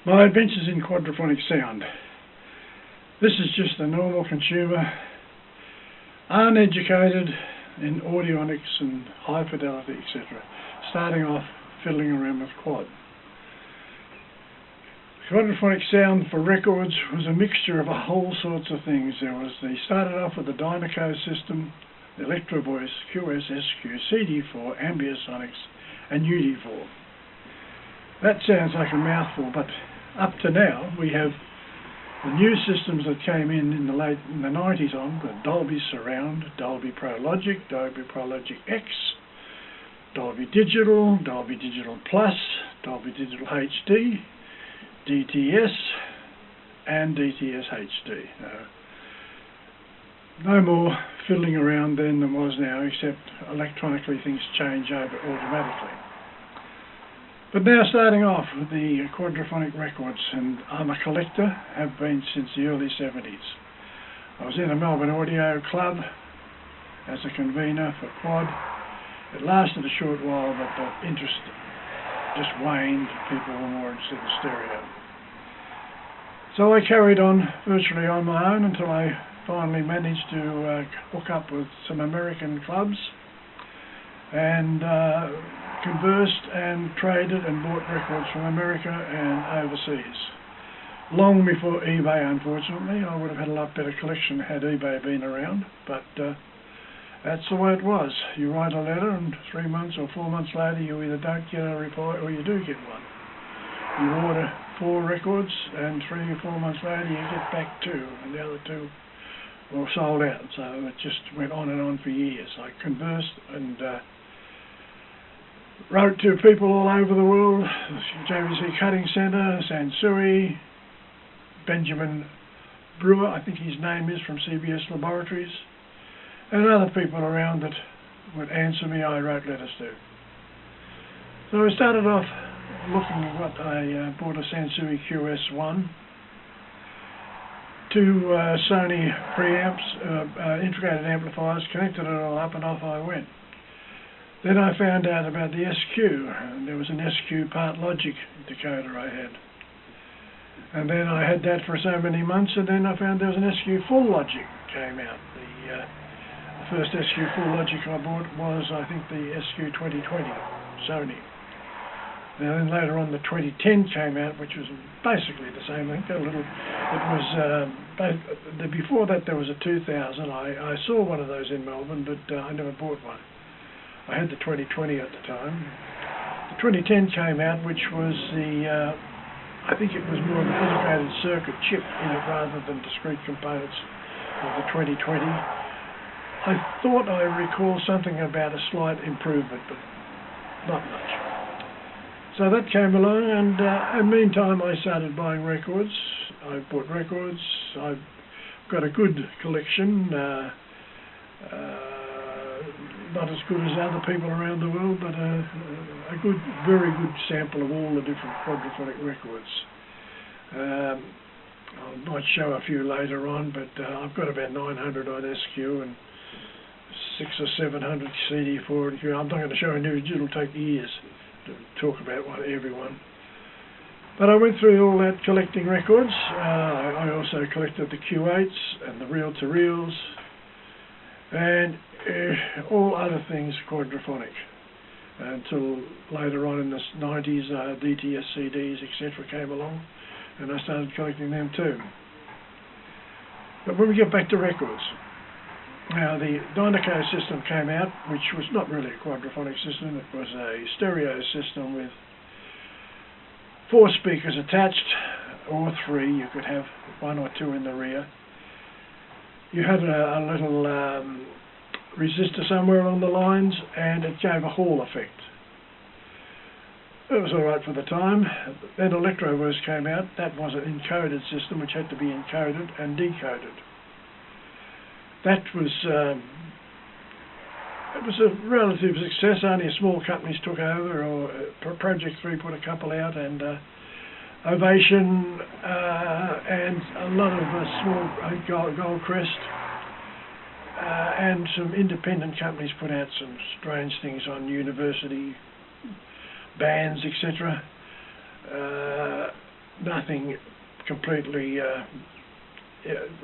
My adventures in quadraphonic sound. This is just a normal consumer, uneducated in audionics and high fidelity, etc. Starting off fiddling around with quad. Quadraphonic sound for records was a mixture of a whole sorts of things. They started off with the Dynaco system, the Electro Voice, QS, SQ, CD4, Ambiosonics and UD4. That sounds like a mouthful, but up to now we have the new systems that came in the 90s on, the Dolby Surround, Dolby Pro Logic, Dolby Pro Logic X, Dolby Digital, Dolby Digital Plus, Dolby Digital HD, DTS and DTS HD. No more fiddling around then than was now, except electronically things change over automatically. But now starting off with the quadraphonic records, and I'm a collector, have been since the early 70s. I was in a Melbourne audio club as a convener for quad. It lasted a short while, but the interest just waned. People were more interested in stereo. So I carried on virtually on my own until I finally managed to hook up with some American clubs and conversed and traded and bought records from America and overseas. Long before eBay, unfortunately. I would have had a lot better collection had eBay been around, but that's the way it was. You write a letter and 3 months or 4 months later you either don't get a reply or you do get one. You order 4 records and 3 or 4 months later you get back 2, and the other 2 were sold out. So it just went on and on for years. I conversed and wrote to people all over the world, JVC Cutting Centre, Sansui, Benjamin Brewer, I think his name is, from CBS Laboratories, and other people around that would answer me. I wrote letters to. So I started off looking at what I bought a Sansui QS1, 2 Sony preamps, integrated amplifiers, connected it all up and off I went. Then I found out about the SQ, and there was an SQ part Logic decoder I had. And then I had that for so many months, and then I found there was an SQ full Logic came out. The first SQ full Logic I bought was, I think, the SQ 2020 Sony. Now then later on the 2010 came out, which was basically the same thing. Before that there was a 2000. I saw one of those in Melbourne, but I never bought one. I had the 2020 at the time. The 2010 came out, which was I think it was more of an integrated circuit chip in it rather than discrete components of the 2020. I thought I recall something about a slight improvement, but not much. So that came along, and in the meantime I started buying records. I bought records. I've got a good collection. Not as good as other people around the world, but a very good sample of all the different quadraphonic records. I might show a few later on, but I've got about 900 on SQ and 600 or 700 CD4 and Q. I'm not going to show individual, it'll take years to talk about everyone. But I went through all that collecting records. I also collected the Q8s and the reel-to-reels and all other things quadraphonic, until later on in the 90s DTS CDs etc. came along, and I started collecting them too. But when we get back to records, now the Dynaco system came out, which was not really a quadraphonic system. It was a stereo system with 4 speakers attached, or 3. You could have 1 or 2 in the rear. You had a little resistor somewhere along the lines, and it gave a hall effect. It was alright for the time. Then Electro Voice came out. That was an encoded system which had to be encoded and decoded. That was it was a relative success. Only small companies took over, or Project 3 put a couple out, and Ovation and a lot of small Goldcrest. And some independent companies put out some strange things on university bands, etc. nothing completely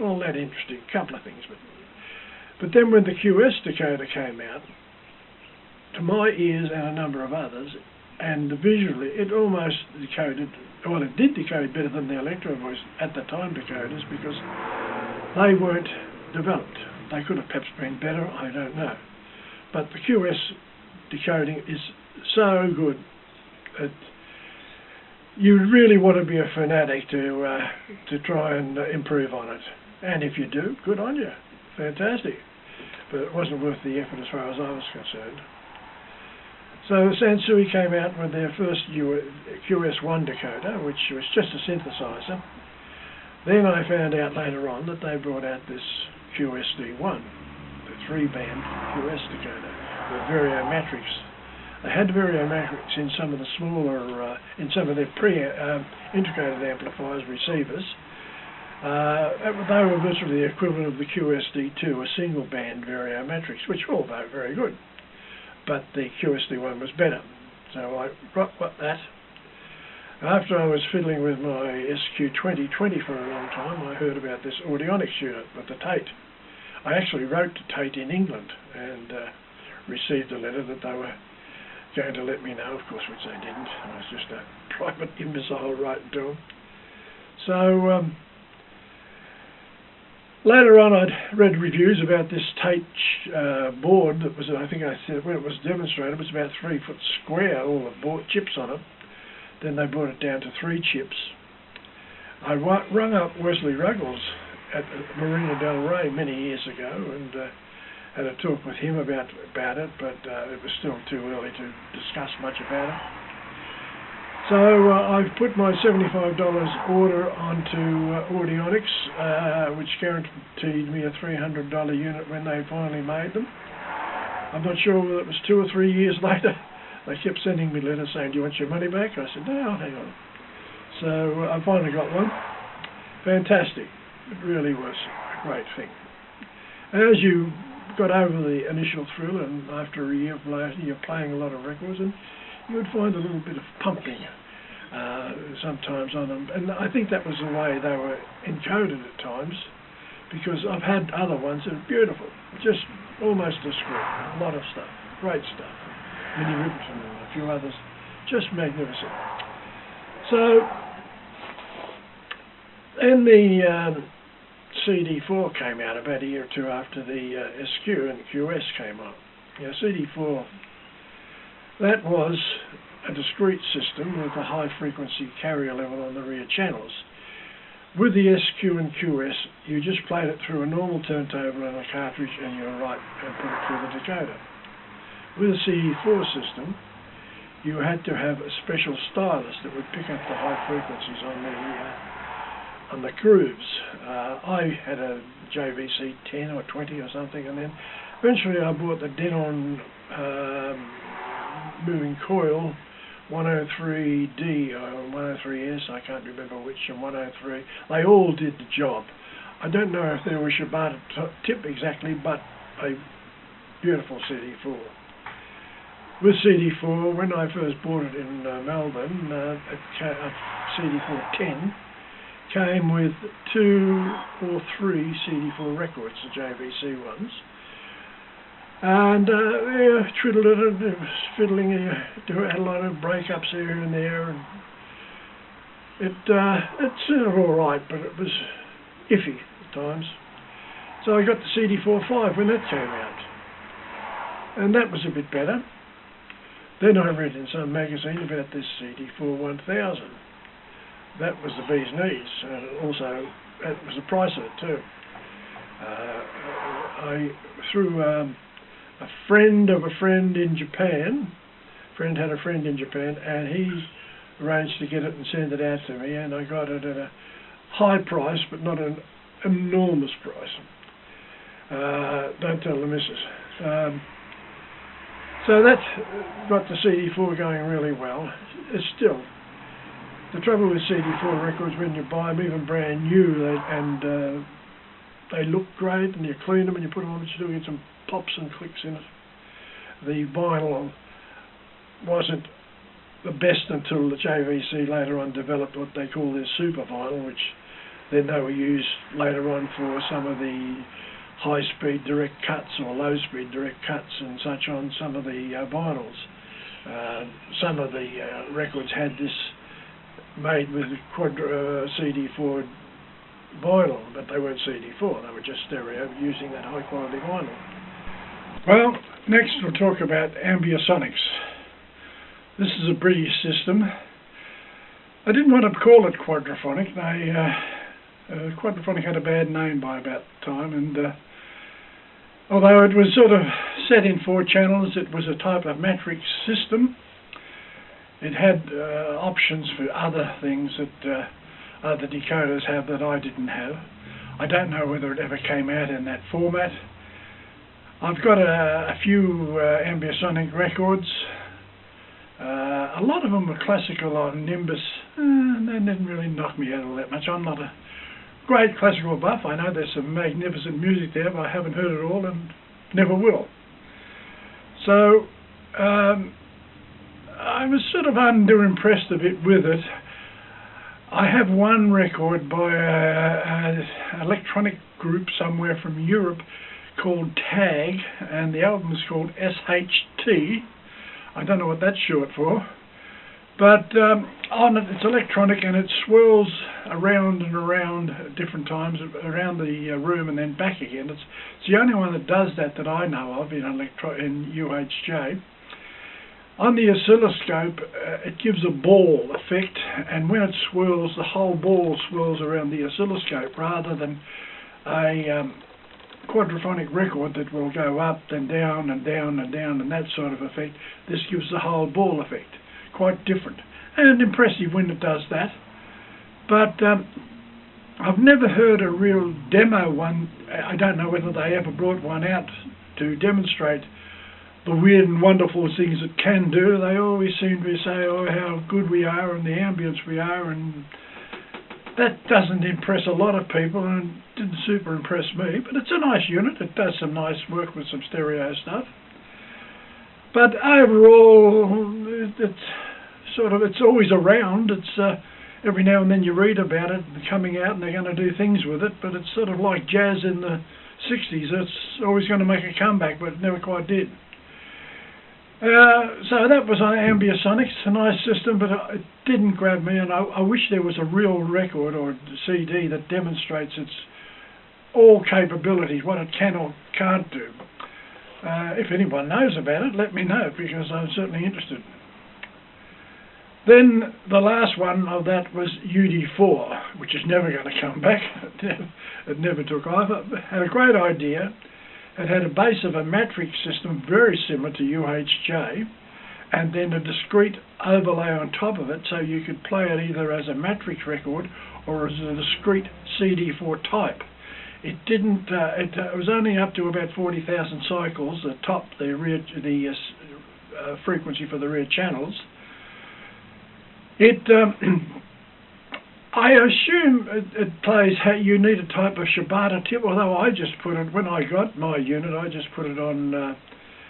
all that interesting. A couple of things, but then when the QS decoder came out, to my ears and a number of others, and visually, it almost decoded, well, it did decode better than the Electro Voice at the time decoders, because they weren't developed. They could have perhaps been better, I don't know. But the QS decoding is so good that you really want to be a fanatic to try and improve on it. And if you do, good on you. Fantastic. But it wasn't worth the effort as far as I was concerned. So Sansui came out with their first QS1 decoder, which was just a synthesizer. Then I found out later on that they brought out this QSD1, the 3-band QS decoder, with variomatrics. They had variomatrics in some of the smaller, in some of their integrated amplifiers receivers. They were virtually the equivalent of the QSD2, a single-band variomatrics, which were all very good. But the QSD1 was better. So I got that. After I was fiddling with my SQ2020 for a long time, I heard about this Audionics unit with the Tate. I actually wrote to Tate in England and received a letter that they were going to let me know, of course, which they didn't. I was just a private imbecile writing to them. So later on, I'd read reviews about this Tate board that was, I think I said, when it was demonstrated, it was about 3 foot square, all the board chips on it. Then they brought it down to 3 chips. I rung up Wesley Ruggles at Marina Del Rey many years ago and had a talk with him about it, but it was still too early to discuss much about it. So I've put my $75 order onto Audionics, which guaranteed me a $300 unit when they finally made them. I'm not sure whether it was 2 or 3 years later. They kept sending me letters saying, "Do you want your money back?" I said, "No, hang on." So I finally got one. Fantastic. It really was a great thing. As you got over the initial thrill, and after a year of you're playing a lot of records, and you would find a little bit of pumping sometimes on them. And I think that was the way they were encoded at times, because I've had other ones that are beautiful, just almost discreet, a lot of stuff, great stuff. Minnie Riperton and a few others, just magnificent. So, then the CD4 came out about a year or two after the SQ and QS came on. CD4, that was a discrete system with a high frequency carrier level on the rear channels. With the SQ and QS, you just played it through a normal turntable and a cartridge, and you were right and put it through the decoder. With a CD4 system, you had to have a special stylus that would pick up the high frequencies on the grooves. I had a JVC 10 or 20 or something, and then eventually I bought the Denon moving coil 103D or 103S, I can't remember which, and 103. They all did the job. I don't know if they were Shibata tip exactly, but a beautiful CD4. With CD4, when I first bought it in Melbourne, a CD410 came with 2 or 3 CD4 records, the JVC ones. And twiddled it, and it was fiddling, had a lot of breakups here and there, and it sounded all right, but it was iffy at times. So I got the CD4-5 when that came out, and that was a bit better. Then I read in some magazine about this CD4-1000. That was the bee's knees, and also that was the price of it too. Through a friend of a friend in Japan, friend had a friend in Japan, and he arranged to get it and send it out to me, and I got it at a high price, but not an enormous price. Don't tell the missus. So that got the CD4 going really well. It's still, the trouble with CD4 records when you buy them, even brand new, they look great, and you clean them and you put them on, but you do get some pops and clicks in it. The vinyl wasn't the best until the JVC later on developed what they call their super vinyl, which then they were used later on for some of the high-speed direct cuts or low-speed direct cuts and such on some of the vinyls. Some of the records had this made with CD4 vinyl, but they weren't CD4, they were just stereo using that high-quality vinyl. Well, next we'll talk about Ambiosonics. This is a British system. I didn't want to call it Quadraphonic. Quadraphonic had a bad name by about the time, and although it was sort of set in 4 channels, it was a type of matrix system. It had options for other things that other decoders have that I didn't have. I don't know whether it ever came out in that format. I've got a few Ambiosonic records. A lot of them were classical on Nimbus. They didn't really knock me out all that much. I'm not a great classical buff. I know there's some magnificent music there, but I haven't heard it all and never will. So I was sort of underimpressed a bit with it. I have one record by an electronic group somewhere from Europe called Tag, and the album is called SHT. I don't know what that's short for, but on it, it's electronic and it swirls around and around at different times around the room and then back again. It's the only one that does that I know of in UHJ. On the oscilloscope, it gives a ball effect, and when it swirls, the whole ball swirls around the oscilloscope rather than a quadraphonic record that will go up and down and down and down and that sort of effect. This gives the whole ball effect. Quite different and impressive when it does that. But I've never heard a real demo one. I don't know whether they ever brought one out to demonstrate the weird and wonderful things it can do. They always seem to say, oh, how good we are and the ambience we are, and that doesn't impress a lot of people and didn't super impress me. But it's a nice unit. It does some nice work with some stereo stuff. But overall, it's always around. It's every now and then you read about it coming out and they're going to do things with it, but it's sort of like jazz in the 60s. It's always going to make a comeback, but it never quite did. So that was on Ambiosonics. It's a nice system, but it didn't grab me, and I wish there was a real record or CD that demonstrates its all capabilities, what it can or can't do. If anyone knows about it, let me know, because I'm certainly interested. Then the last one of that was UD4, which is never going to come back. It never took off. It had a great idea. It had a base of a matrix system very similar to UHJ, and then a discrete overlay on top of it, so you could play it either as a matrix record or as a discrete CD4 type. It didn't. It was only up to about 40,000 cycles. The frequency for the rear channels. I assume it plays how you need a type of Shibata tip, although I just put it, when I got my unit, I just put it on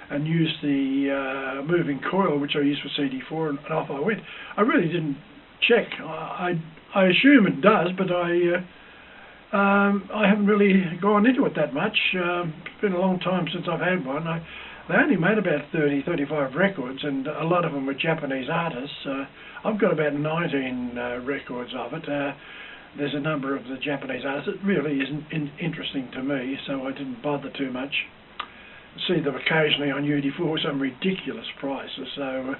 and used the moving coil, which I used for CD4, and off I went. I really didn't check. I assume it does, but I haven't really gone into it that much. It's been a long time since I've had one. They only made about 30, 35 records, and a lot of them were Japanese artists. I've got about 19 records of it. There's a number of the Japanese artists. It really isn't interesting to me, so I didn't bother too much. See them occasionally on UD4, some ridiculous prices. So,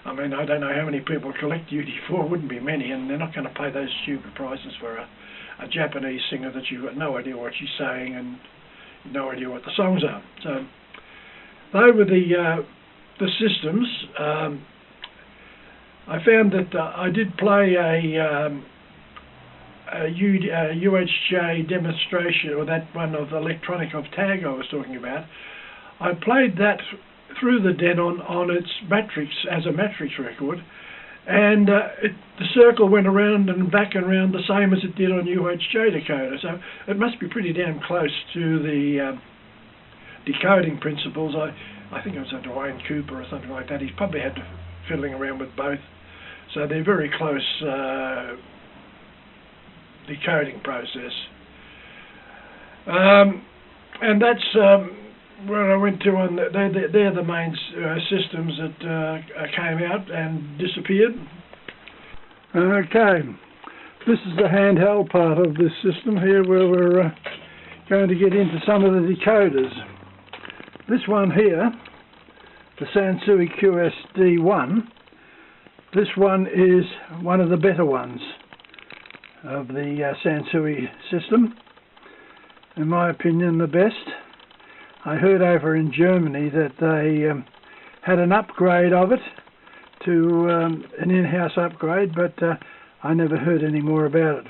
I mean, I don't know how many people collect UD4. Wouldn't be many, and they're not going to pay those stupid prices for a Japanese singer that you've got no idea what she's saying and no idea what the songs are. So, they were the systems. I found that I did play a UHJ demonstration, or that one of electronic of Tag I was talking about. I played that through the Denon on its matrix as a matrix record, and the circle went around and back and around the same as it did on UHJ decoder. So it must be pretty damn close to the decoding principles. I think it was a Dwayne Cooper or something like that. He's probably had fiddling around with both So they're very close decoding process. And that's where I went to on they're the main systems that came out and disappeared. Okay, this is the handheld part of this system here, where we're going to get into some of the decoders. This one here, the Sansui QSD1, this one is one of the better ones of the Sansui system. In my opinion, the best. I heard over in Germany that they had an upgrade of it to an in-house upgrade, but I never heard any more about it.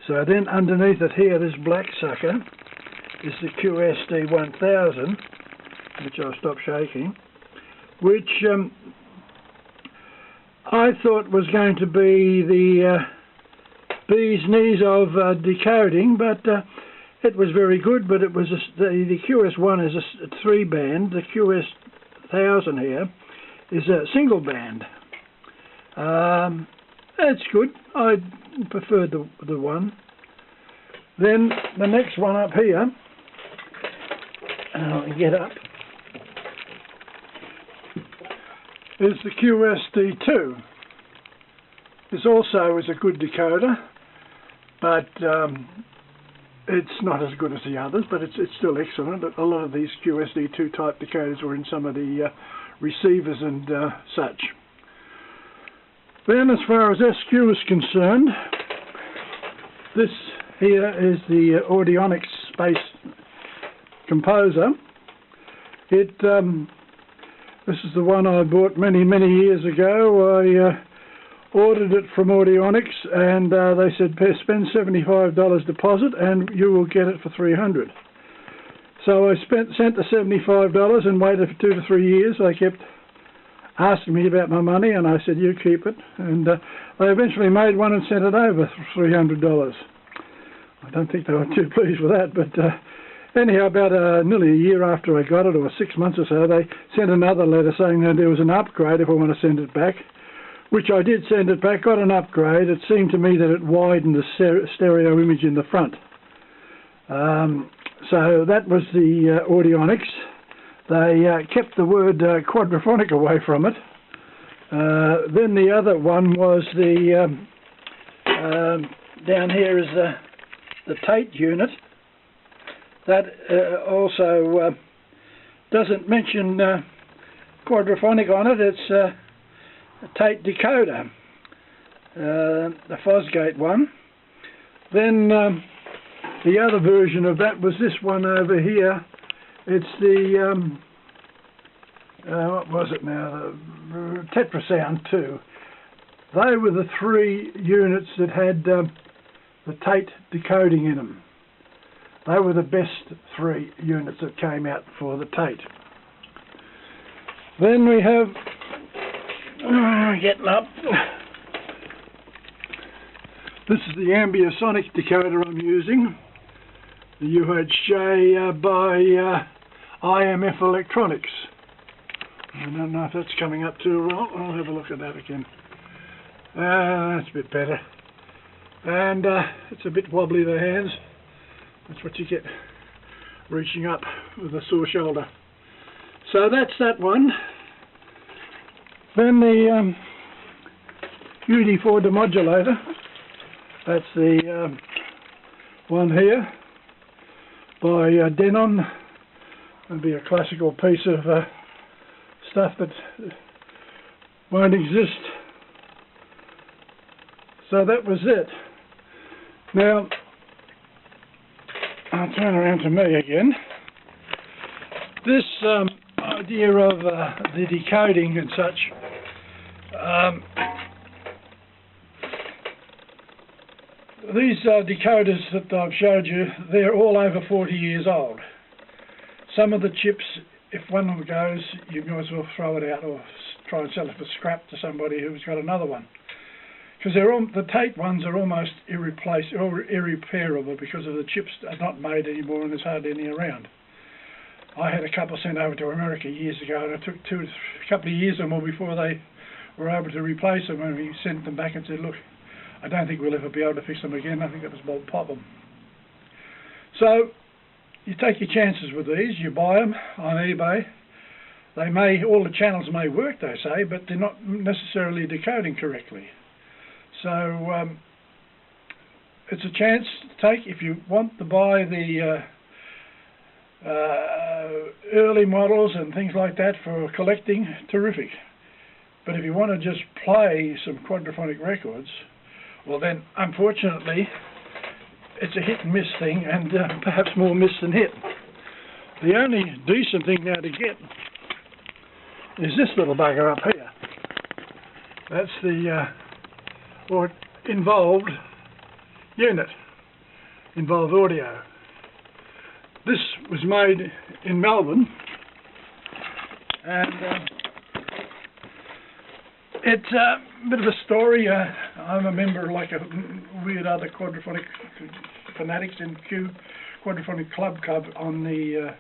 So then underneath it here, this black sucker is the QSD 1000, which I'll stop shaking, which I thought was going to be the bee's knees of decoding, but it was very good. But it was the QS1 is a 3-band. The QS 1000 here is a single band. That's good. I prefer the one. Then the next one up here, I'll get up, is the QSD2. This also is a good decoder, but it's not as good as the others, but it's still excellent. A lot of these QSD2 type decoders were in some of the receivers and such. Then as far as SQ is concerned, this here is the Audionics Space Composer. This is the one I bought many years ago. I ordered it from Audionics, and they said spend $75 deposit and you will get it for $300. So I sent the $75 and waited for 2 to 3 years. They kept asking me about my money, and I said, you keep it. And they eventually made one and sent it over for $300. I don't think they were too pleased with that, but anyhow, about nearly a year after I got it, or 6 months or so, they sent another letter saying that there was an upgrade if I want to send it back, which I did send it back, got an upgrade. It seemed to me that it widened the stereo image in the front. So that was the Audionics. They kept the word Quadraphonic away from it. Then the other one was the, down here is the Tate unit. That also doesn't mention Quadraphonic on it. It's a Tate decoder, the Fosgate one. Then the other version of that was this one over here. It's the, what was it now, the Tetrasound 2. They were the 3 units that had the Tate decoding in them. They were the best 3 units that came out for the Tate. Then we have, getting up, this is the Ambiosonic decoder I'm using, the UHJ by IMF Electronics. I don't know if that's coming up too well. I'll have a look at that again. That's a bit better. And it's a bit wobbly, the hands. That's what you get reaching up with a sore shoulder. So that's that one. Then the UD4 demodulator. That's the one here by Denon. It'll be a classical piece of stuff that won't exist. So that was it. Now, I'll turn around to me again. This idea of the decoding and such, these decoders that I've showed you, they're all over 40 years old. Some of the chips, if one of them goes, you might as well throw it out or try and sell it for scrap to somebody who's got another one. Because the Tate ones are almost irreparable because of the chips are not made anymore and there's hardly any around. I had a couple sent over to America years ago, and it took a couple of years or more before they were able to replace them, and we sent them back and said, look, I don't think we'll ever be able to fix them again. I think that was Bob Popham. So you take your chances with these. You buy them on eBay. All the channels may work, they say, but they're not necessarily decoding correctly. So it's a chance to take if you want to buy the early models and things like that for collecting. Terrific. But if you want to just play some quadraphonic records, well then, unfortunately, it's a hit and miss thing, and perhaps more miss than hit. The only decent thing now to get is this little bugger up here. That's the involved unit, involved audio. This was made in Melbourne, and it's a bit of a story. I'm a member, like a weird other quadraphonic fanatics in Quadraphonic Club on the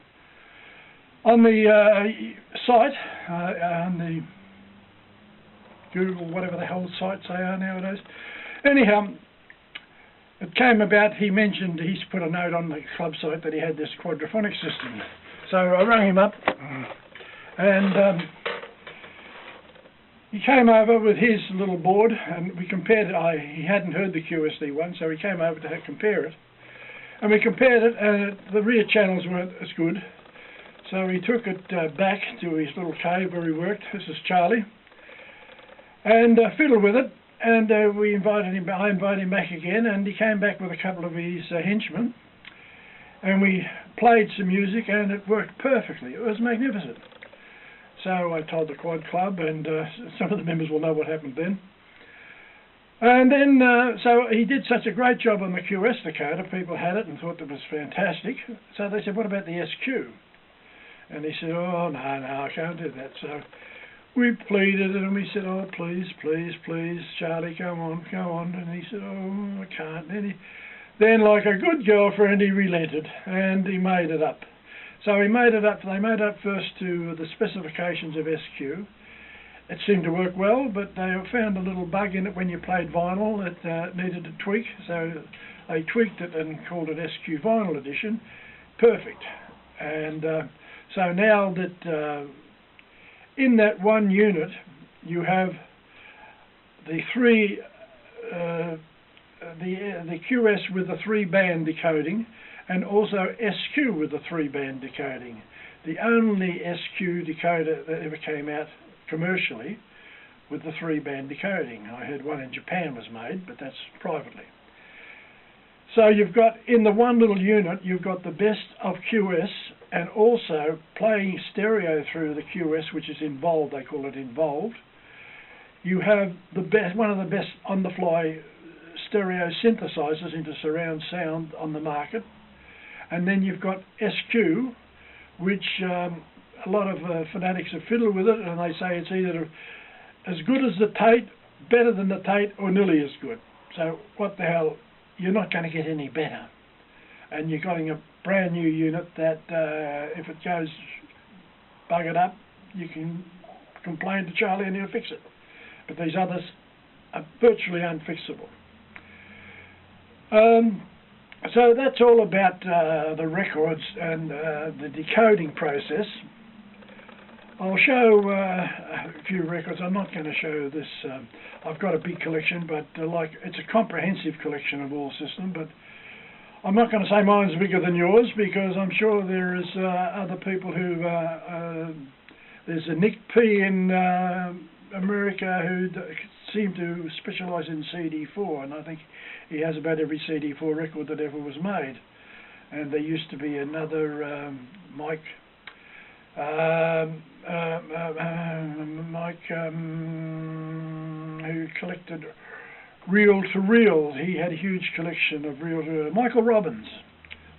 site, on the Google, whatever the hell sites they are nowadays. Anyhow, it came about, he mentioned, he's put a note on the club site that he had this quadraphonic system. So I rang him up, and he came over with his little board, and we compared it. He hadn't heard the QSD one, so he came over to compare it. And we compared it, and the rear channels weren't as good. So he took it back to his little cave where he worked. This is Charlie. And fiddled with it, and I invited him back again, and he came back with a couple of his henchmen. And we played some music, and it worked perfectly. It was magnificent. So I told the Quad Club, and some of the members will know what happened then. And then, so he did such a great job on the QS decoder, people had it and thought it was fantastic. So they said, what about the SQ? And he said, oh, no, I can't do that. So we pleaded, and we said, oh, please, please, please, Charlie, come on. And he said, oh, I can't. Then, like a good girlfriend, he relented, and he made it up. So he made it up. They made it up first to the specifications of SQ. It seemed to work well, but they found a little bug in it when you played vinyl. It needed a tweak, so they tweaked it and called it SQ Vinyl Edition. Perfect. And so now that in that one unit you have the the QS with the 3-band decoding, and also SQ with the 3-band decoding. The only SQ decoder that ever came out commercially with the 3-band decoding. I heard one in Japan was made, but that's privately. So you've got, in the one little unit, you've got the best of QS, and also playing stereo through the QS, which is involved, they call it involved. You have the best, one of the best on-the-fly stereo synthesizers into surround sound on the market. And then you've got SQ, which a lot of fanatics have fiddled with it, and they say it's either as good as the Tate, better than the Tate, or nearly as good. So what the hell, you're not going to get any better. And you're getting a brand new unit that if it goes buggered up, you can complain to Charlie and he'll fix it. But these others are virtually unfixable. So that's all about the records and the decoding process. I'll show a few records. I'm not going to show this. I've got a big collection, but it's a comprehensive collection of all systems. But I'm not going to say mine's bigger than yours, because I'm sure there is other people who. There's a Nick P in America who seemed to specialise in CD4, and I think he has about every CD4 record that ever was made. And there used to be another Mike who collected reel-to-reel. He had a huge collection of reel-to-reel. Michael Robbins.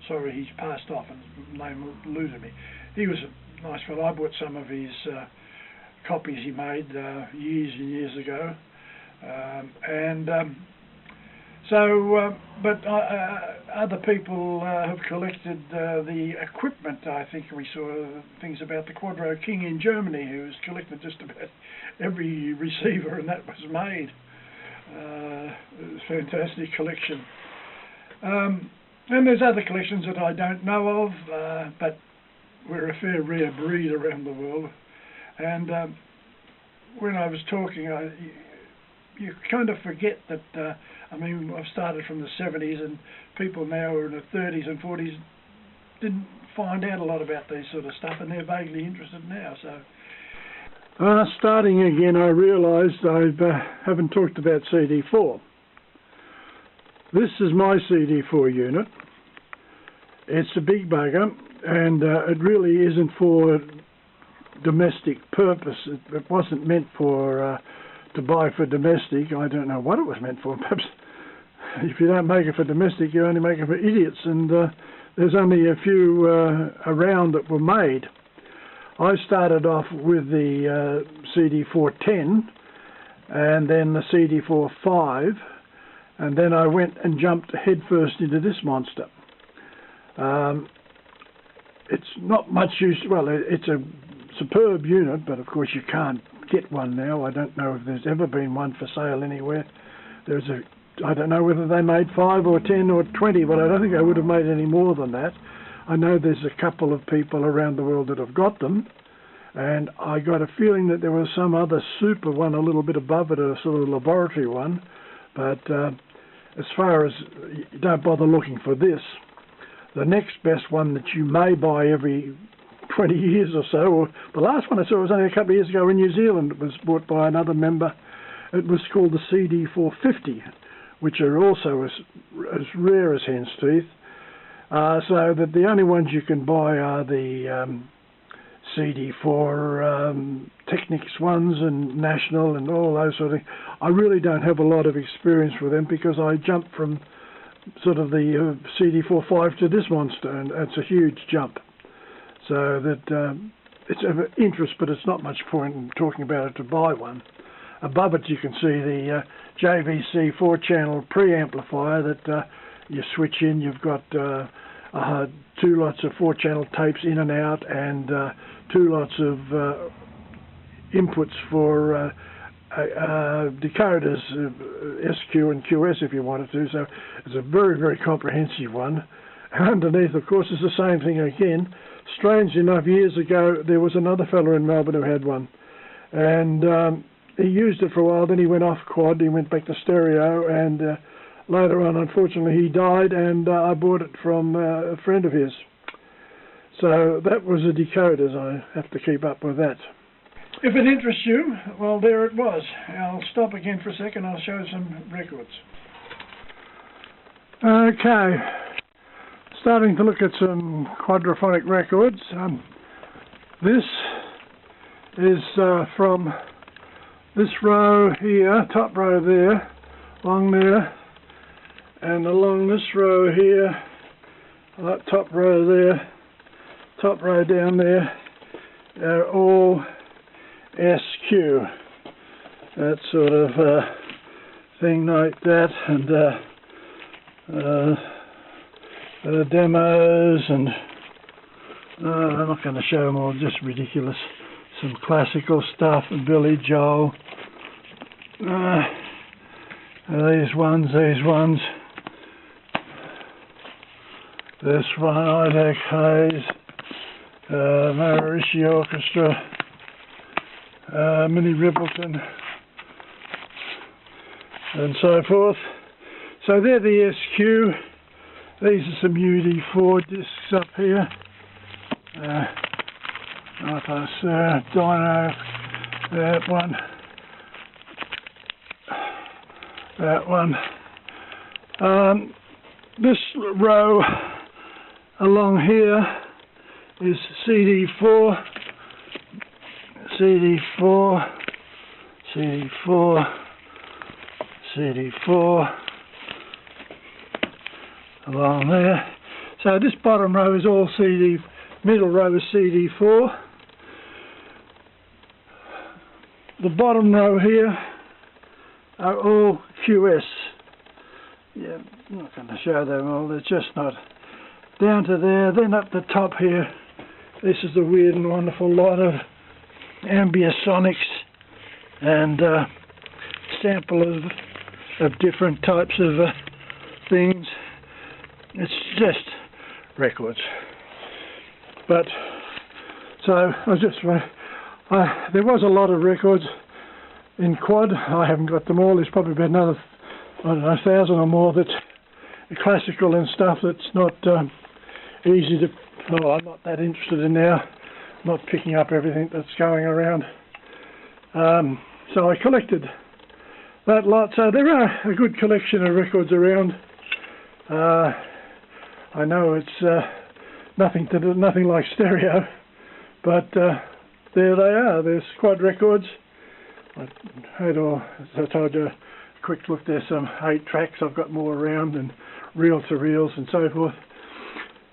Sorry, he's passed off and his name eluded me. He was a nice fellow. I bought some of his copies he made years and years ago. So, but other people have collected the equipment. I think we saw things about the Quadro King in Germany, who's collected just about every receiver, and that was made. It was a fantastic collection. And there's other collections that I don't know of, but we're a fair rare breed around the world. And when I was talking, you kind of forget that, I mean, I've started from the 70s, and people now are in their 30s and 40s didn't find out a lot about this sort of stuff, and they're vaguely interested now. So, starting again, I realised I haven't talked about CD4. This is my CD4 unit. It's a big bugger, and it really isn't for domestic purpose. It wasn't meant for to buy for domestic. I don't know what it was meant for. Perhaps if you don't make it for domestic, you only make it for idiots, and there's only a few around that were made. I started off with the CD410 and then the CD45, and then I went and jumped headfirst into this monster. It's not much use. Well, it's a superb unit, but of course you can't get one now. I don't know if there's ever been one for sale anywhere. I don't know whether they made 5 or 10 or 20, but I don't think they would have made any more than that. I know there's a couple of people around the world that have got them, and I got a feeling that there was some other super one a little bit above it, a sort of laboratory one, but as far as, you don't bother looking for this. The next best one that you may buy every 20 years or so, or the last one I saw was only a couple of years ago in New Zealand. It was bought by another member. It was called the CD450, which are also as rare as hen's teeth. So that the only ones you can buy are the CD4 Technics ones and National and all those sort of things. I really don't have a lot of experience with them because I jumped from sort of the CD45 to this monster, and it's a huge jump. So that it's of interest, but it's not much point in talking about it to buy one. Above it you can see the JVC 4-channel preamplifier that you switch in. You've got 2 lots of 4-channel tapes in and out, and 2 lots of inputs for decoders, SQ and QS if you wanted to. So it's a very, very comprehensive one. And underneath, of course, is the same thing again. Strangely enough, years ago, there was another fellow in Melbourne who had one. And he used it for a while, then he went off quad, he went back to stereo, and later on, unfortunately, he died, and I bought it from a friend of his. So that was the decoders. I have to keep up with that. If it interests you, well, there it was. I'll stop again for a second. I'll show some records. Okay. Starting to look at some quadraphonic records. This is from this row here, top row there, along there, and along this row here, that top row there, top row down there, they're all SQ. That sort of thing like that, and the demos, and I'm not going to show them all, just ridiculous. Some classical stuff, and Billy Joel. These ones. This one, Isaac Hayes, Maharishi Orchestra, Minnie Rippleton, and so forth. So they're the SQ. These are some UD4 discs up here. Dino, that one. This row along here is CD4, along there. So this bottom row is all CD, middle row is CD4. The bottom row here are all QS. yeah, I'm not going to show them all, they're just not down to there. Then up the top here, this is the weird and wonderful lot of Ambiasonics and sample of different types of things. It's just records. But so I was just there was a lot of records in quad. I haven't got them all. There's probably about another, I don't know, 1,000 or more that's classical and stuff that's not easy to. Oh, I'm not that interested in now. Not picking up everything that's going around. So I collected that lot. So there are a good collection of records around. I know it's nothing like stereo, but there they are. There's quad records. I had as I told you, a quick look. There's some 8 tracks. I've got more around, and reel-to-reels and so forth.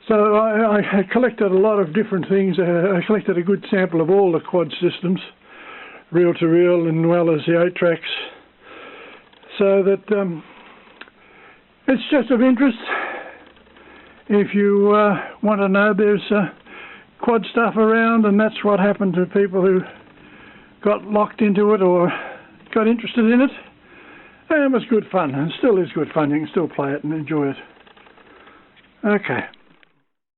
So I collected a lot of different things. I collected a good sample of all the quad systems, reel-to-reel and well as the 8 tracks. So that it's just of interest. If you want to know, there's quad stuff around, and that's what happened to people who got locked into it or got interested in it. And it was good fun, and still is good fun. You can still play it and enjoy it. Okay.